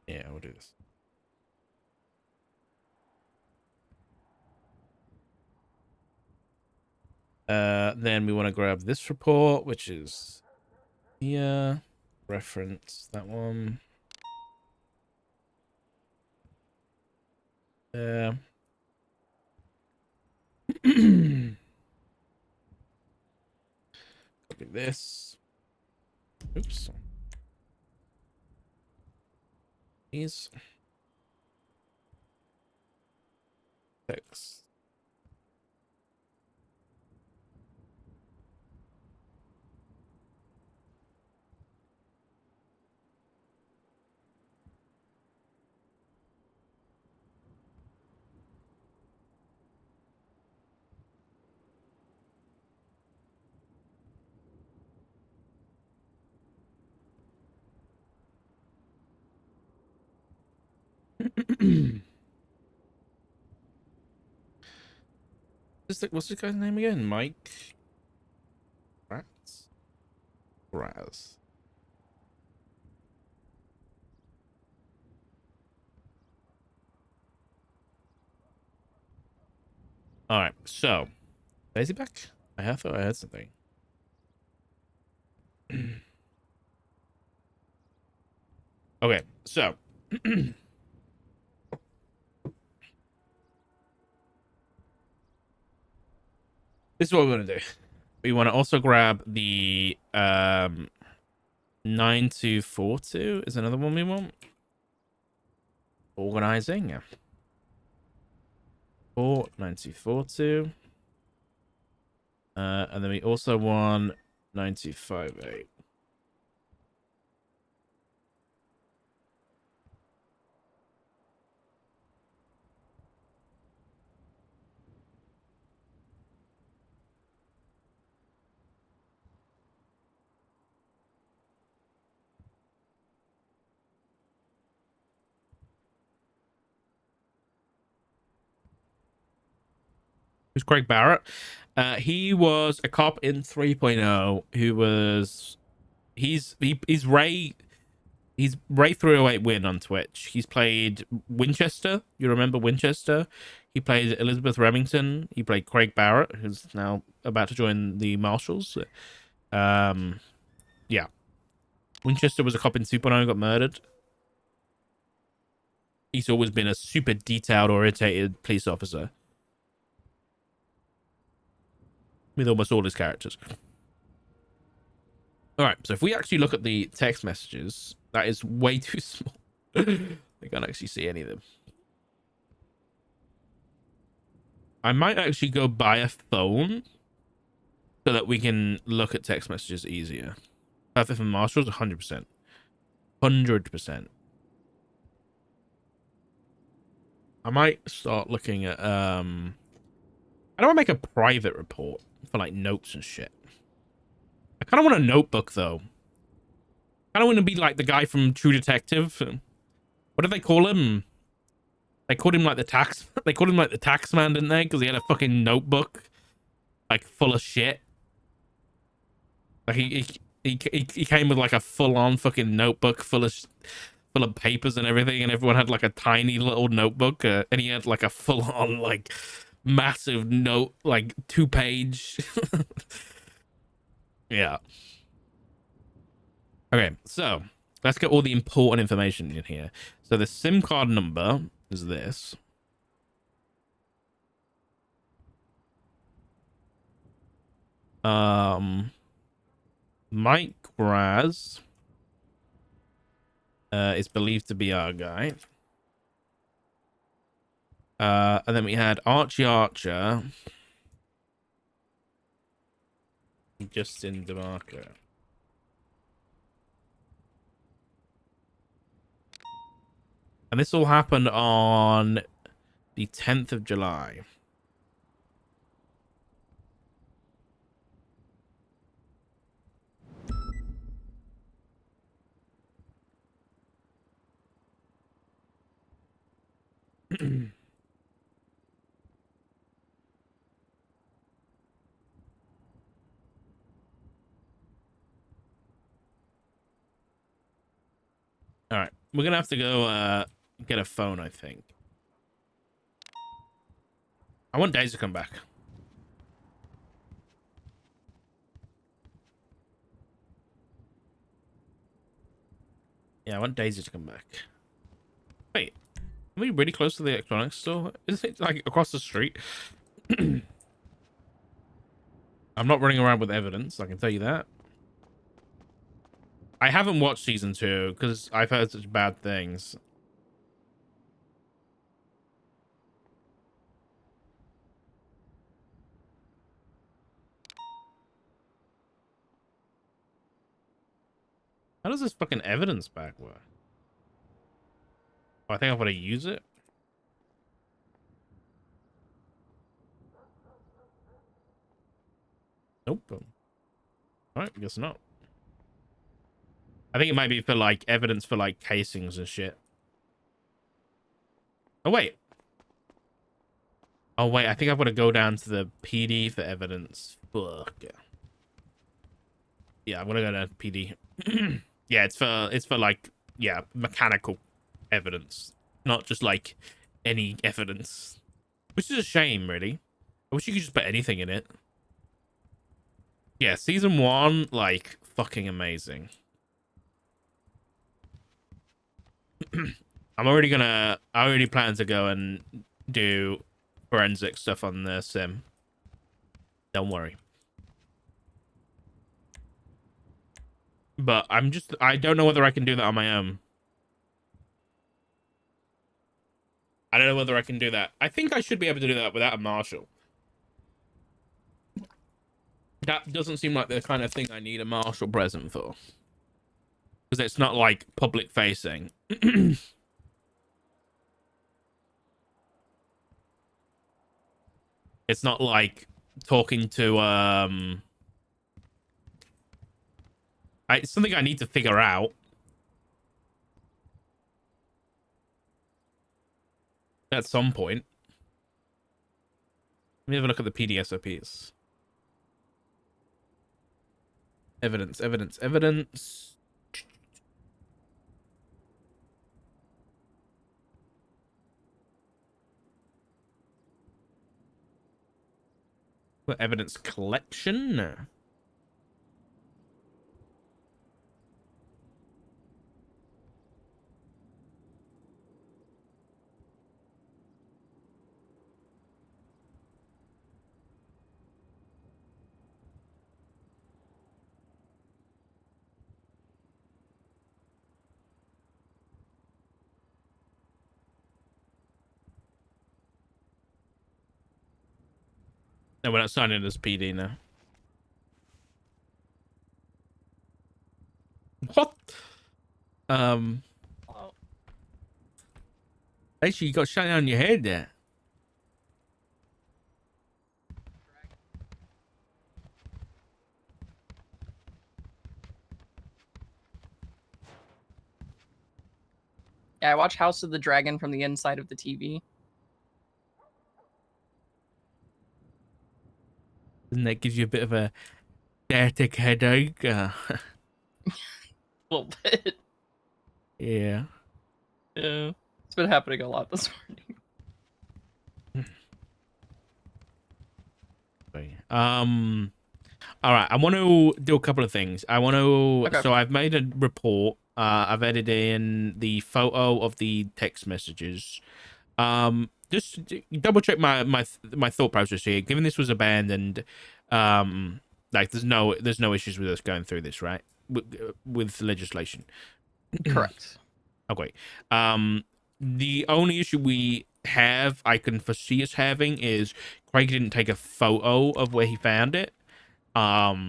Speaker 1: Yeah, we'll do this. Then we want to grab this report, which is here. Reference that one. Copy this. Oops. These. Text. What's this guy's name again? Mike Raz. All right, so is he back? I thought I heard something. Okay, so this is what we're gonna do. We want to also grab the 9242 is another one we want. Organizing, yeah. 9242. And then we also want 9258. Who's Craig Barrett? He was a cop in 3.0 who was he's Ray 308 Win on Twitch. He's played Winchester. You remember Winchester? He played Elizabeth Remington. He played Craig Barrett, who's now about to join the Marshals. Yeah. Winchester was a cop in 2.0, got murdered. He's always been a super detailed orientated police officer with almost all his characters. All right, so if we actually look at the text messages, that is way too small. I can't actually see any of them. I might actually go buy a phone so that we can look at text messages easier. Perfect for Marshals, 100%. 100%. I might start looking at I don't want to make a private report for like notes and shit. I kind of want a notebook though. I don't want to be like the guy from True Detective. What did they call him? They called him like the tax. They called him like the tax man, didn't they? Because he had a fucking notebook, like full of shit. Like he came with like a full on fucking notebook full of papers and everything, and everyone had like a tiny little notebook, and he had like a full on like massive note, like 2-page. Yeah. Okay, so let's get all the important information in here. So the SIM card number is this. Mike Raz is believed to be our guy. And then we had Archie Archer, Justin DeMarco. And this all happened on the 10th of July. All right, we're gonna have to go get a phone, I think. I want Days to come back. Yeah, I want Daisy to come back. Wait, are we really close to the electronics store? Isn't it like across the street? I'm not running around with evidence, I can tell you that. I haven't watched season 2 because I've heard such bad things. How does this fucking evidence back work? Oh, I think I've got to use it. Nope. All right, I guess not. I think it might be for like evidence for like casings and shit. Oh, wait. Oh, wait. I think I've got to go down to the PD for evidence. Fuck. Yeah, I'm going to go to PD. Yeah, it's for like, yeah, mechanical evidence. Not just like any evidence. Which is a shame, really. I wish you could just put anything in it. Yeah, season 1, like, fucking amazing. I already plan to go and do forensic stuff on the sim. Don't worry. But I don't know whether I can do that on my own. I don't know whether I can do that. I think I should be able to do that without a marshal. That doesn't seem like the kind of thing I need a marshal present for. Because it's not like public facing. It's not like talking to it's something I need to figure out. At some point. Let me have a look at the PDSOPs. Evidence, evidence, evidence. What evidence collection? No, we're not signing as PD now. What? Actually, you got shine on your head there.
Speaker 5: Yeah, I watch House of the Dragon from the inside of the TV.
Speaker 1: Doesn't that give you a bit of a static headache?
Speaker 5: A little bit.
Speaker 1: Yeah.
Speaker 5: Yeah. It's been happening a lot this morning.
Speaker 1: All right, I want to do a couple of things. I want to
Speaker 5: Okay.
Speaker 1: So I've made a report. I've edited in the photo of the text messages. Just double check my thought process here. Given this was abandoned, like there's no issues with us going through this, right? With legislation.
Speaker 5: Correct.
Speaker 1: Okay. The only issue I can foresee us having is Craig didn't take a photo of where he found it. So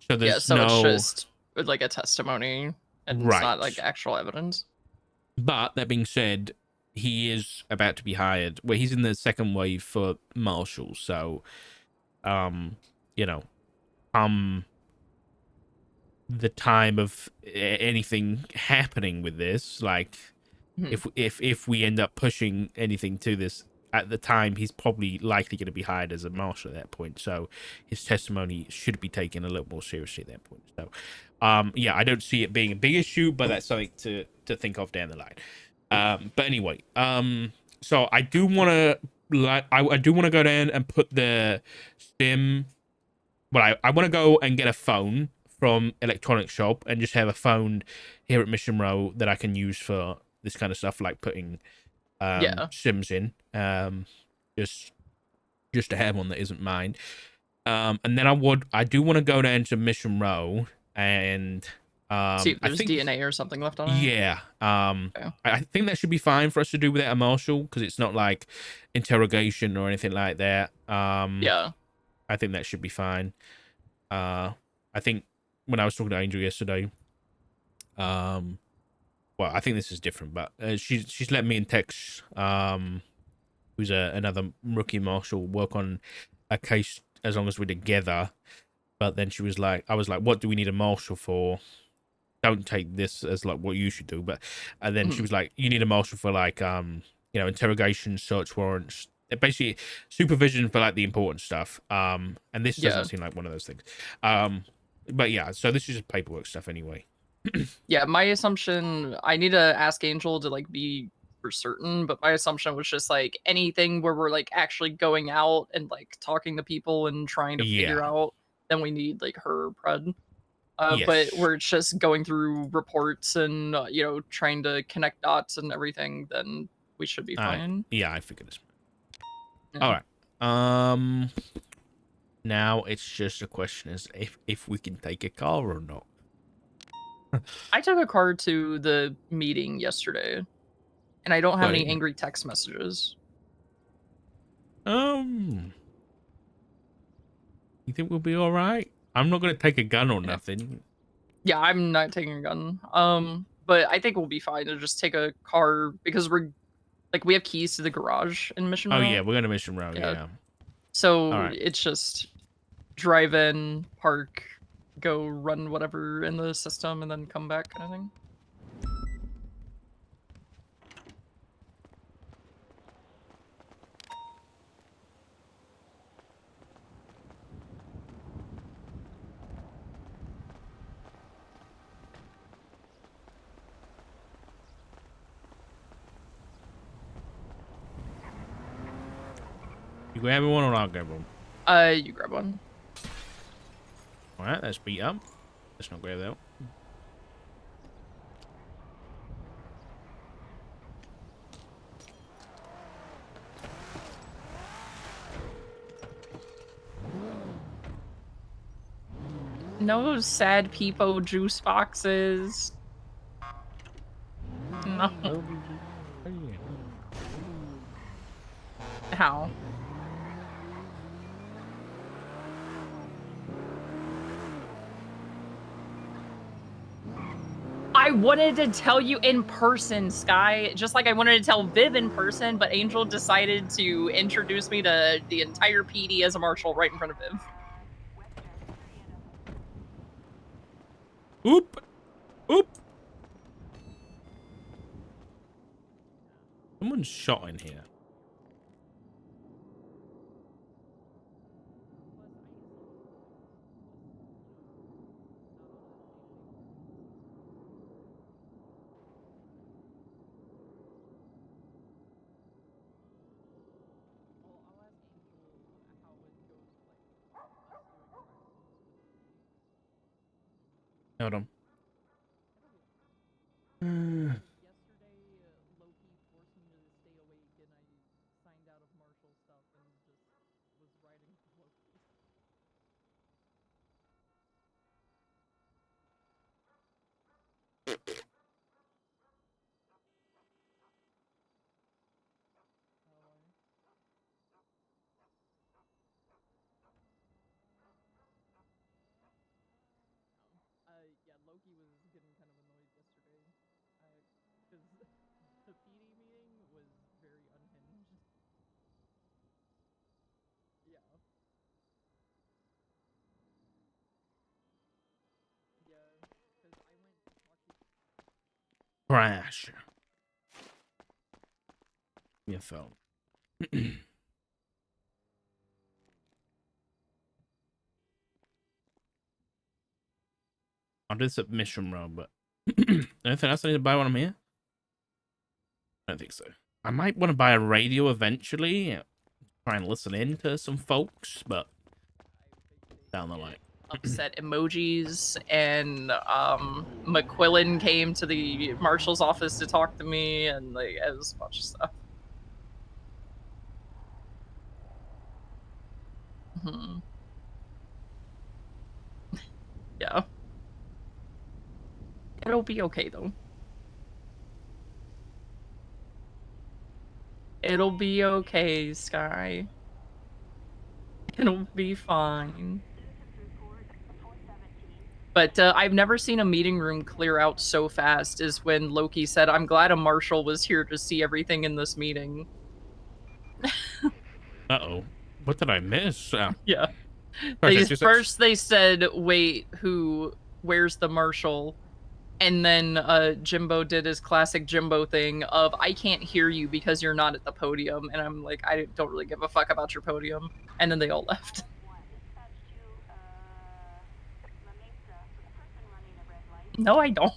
Speaker 1: there's
Speaker 5: Yeah, so
Speaker 1: no,
Speaker 5: it's just like a testimony and it's not like
Speaker 1: Right.
Speaker 5: actual evidence.
Speaker 1: But that being said, he is about to be hired. Well, he's in the second wave for marshal, so you know, the time of anything happening with this, like if we end up pushing anything to this at the time, he's probably likely going to be hired as a marshal at that point, so his testimony should be taken a little more seriously at that point. So yeah, I don't see it being a big issue, but that's something to think of down the line. But anyway, so I do want to I do want to go down and put the sim. Well, I want to go and get a phone from electronic shop and just have a phone here at Mission Row that I can use for this kind of stuff, like putting sims in. Just to have one that isn't mine. And then I do want to go down to Mission Row and
Speaker 5: see if there's
Speaker 1: I think
Speaker 5: DNA or something left on it.
Speaker 1: yeah.
Speaker 5: Okay.
Speaker 1: I think that should be fine for us to do without a marshal because it's not like interrogation or anything like that.
Speaker 5: Yeah.
Speaker 1: I think that should be fine. I think when I was talking to Angel yesterday, well, I think this is different, but she's let me and Tex, who's another rookie marshal, work on a case as long as we're together. But then I was like, what do we need a marshal for? Don't take this as like what you should do. But and then she was like, you need a marshal for like interrogation, search warrants, basically supervision for like the important stuff. And this doesn't seem like one of those things. But yeah, so this is just paperwork stuff anyway.
Speaker 5: Yeah, my assumption, I need to ask Angel to like be for certain, but my assumption was just like anything where we're like actually going out and like talking to people and trying to figure out, then we need like her pred. But where it's just going through reports and trying to connect dots and everything, then we should be fine.
Speaker 1: Yeah, I figured this. Yeah. All right. Now it's just a question is if we can take a car or not.
Speaker 5: I took a car to the meeting yesterday, and I don't have any angry text messages.
Speaker 1: You think we'll be all right? I'm not gonna take a gun or nothing.
Speaker 5: Yeah, I'm not taking a gun. But I think we'll be fine to just take a car because we have keys to the garage in Mission Row.
Speaker 1: Oh yeah, we're gonna Mission Row. Yeah.
Speaker 5: So it's just drive in, park, go run whatever in the system, and then come back kind of thing.
Speaker 1: You grab one or I'll grab one?
Speaker 5: You grab one.
Speaker 1: Alright, let's beat up. Let's not grab that.
Speaker 5: No sad people juice boxes. No. How? I wanted to tell you in person, Sky, just like I wanted to tell Viv in person, but Angel decided to introduce me to the entire PD as a marshal right in front of Viv.
Speaker 1: Oop! Oop! Someone's shot in here. Hold on.
Speaker 5: Yeah, Loki was getting kind of annoyed yesterday because the PD meeting was very unhinged. Yeah. Yeah, because I went to talk to...
Speaker 1: Crash. Your phone. I'll do this at Mission Row, but anything else I need to buy when I'm here? I don't think so. I might want to buy a radio eventually. Try and listen in to some folks, but down the line.
Speaker 5: Upset emojis, and McQuillan came to the marshal's office to talk to me, and like it was a bunch of stuff. Yeah. It'll be okay though. It'll be okay, Sky. It'll be fine. But I've never seen a meeting room clear out so fast as when Loki said, "I'm glad a marshal was here to see everything in this meeting."
Speaker 1: Uh-oh. What did I miss?
Speaker 5: Yeah. They said, "Wait, where's the marshal?" And then Jimbo did his classic Jimbo thing of, I can't hear you because you're not at the podium. And I'm like, I don't really give a fuck about your podium. And then they all left. No, I don't.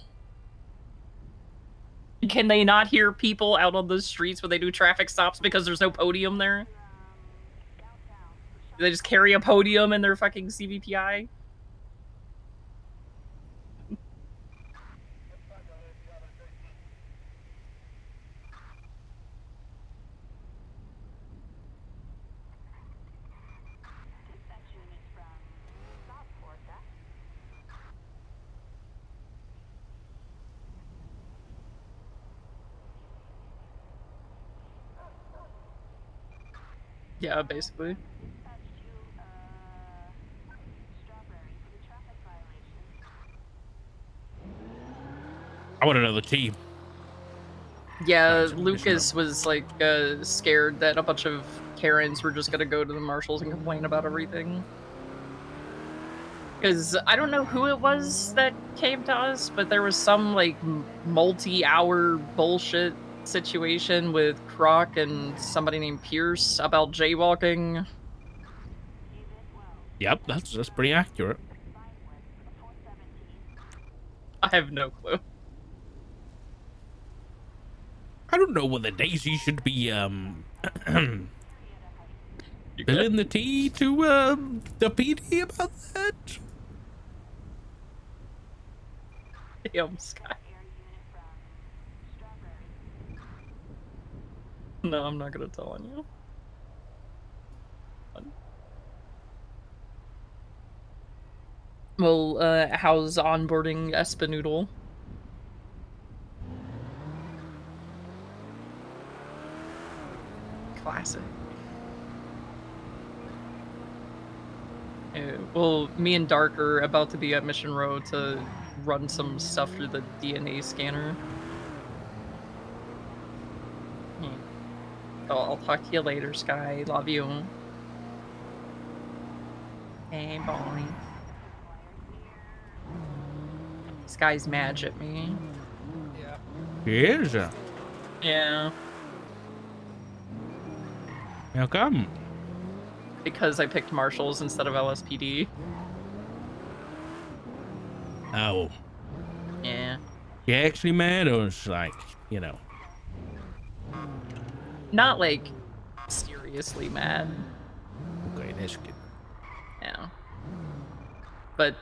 Speaker 5: Can they not hear people out on the streets when they do traffic stops because there's no podium there? Do they just carry a podium in their fucking CVPI? Yeah, basically.
Speaker 1: I want another team.
Speaker 5: Yeah,
Speaker 1: Nice,
Speaker 5: Lucas was like scared that a bunch of Karens were just gonna go to the marshals and complain about everything. Because I don't know who it was that came to us, but there was some like multi-hour bullshit situation with Croc and somebody named Pierce about jaywalking.
Speaker 1: Yep, that's pretty accurate.
Speaker 5: I have no clue.
Speaker 1: I don't know whether Daisy should be spilling the tea to the PD about that.
Speaker 5: Damn, Sky. No, I'm not gonna tell on you. Well, how's onboarding Espanoodle? Classic. Well, me and Dark are about to be at Mission Row to run some stuff through the DNA scanner. So I'll talk to you later, Sky. Love you. Hey, boy. Sky's mad at me.
Speaker 3: Yeah.
Speaker 1: Here's
Speaker 5: Yeah.
Speaker 1: how come?
Speaker 5: Because I picked Marshals instead of LSPD.
Speaker 1: Oh,
Speaker 5: Yeah.
Speaker 1: you actually mad, or it's like, you know?
Speaker 5: Not like seriously mad.
Speaker 1: Okay, that's good.
Speaker 5: Yeah. But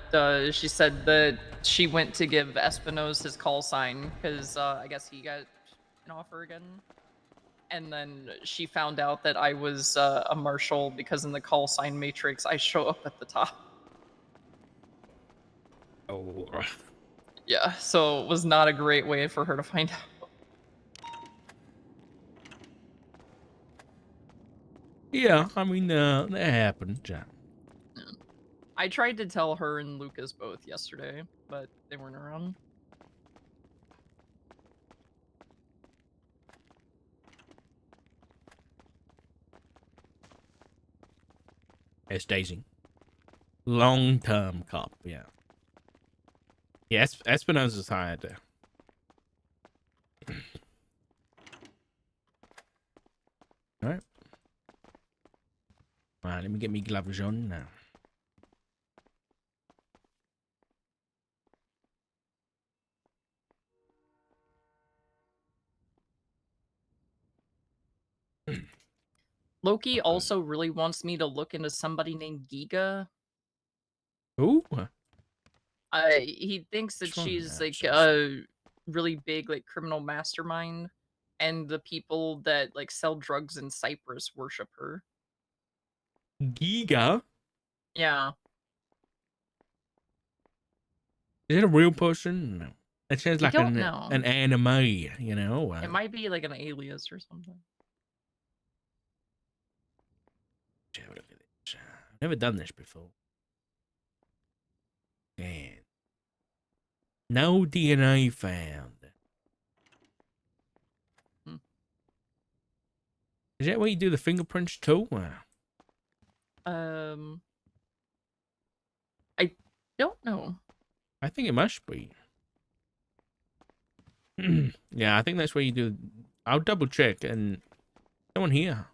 Speaker 5: she said that she went to give Espinosa his call sign because I guess he got an offer again. And then she found out that I was a marshal because in the call sign matrix, I show up at the top.
Speaker 1: Oh,
Speaker 5: Yeah, so it was not a great way for her to find out.
Speaker 1: yeah. I mean, that happened.
Speaker 5: I tried to tell her and Lucas both yesterday, but they weren't around.
Speaker 1: It's Daisy. Long-term cop, yeah. Yeah, Espinosa's hired there. Alright. Alright, let me get me gloves on now.
Speaker 5: Loki also really wants me to look into somebody named Giga.
Speaker 1: Ooh.
Speaker 5: He thinks that
Speaker 1: What's wrong with
Speaker 5: she's
Speaker 1: that?
Speaker 5: like a really big like criminal mastermind, and the people that like sell drugs in Cyprus worship her.
Speaker 1: Giga?
Speaker 5: Yeah,
Speaker 1: Is it a real person? No. It sounds
Speaker 5: I
Speaker 1: like
Speaker 5: don't
Speaker 1: an
Speaker 5: know.
Speaker 1: anime, you know?
Speaker 5: It might be like an alias or something.
Speaker 1: Have a look at this. I've never done this before. Man. No DNA found.
Speaker 5: Hmm.
Speaker 1: Is that where you do the fingerprints too?
Speaker 5: I don't know.
Speaker 1: I think it must be. Yeah, I think that's where you do. I'll double check, and no one here.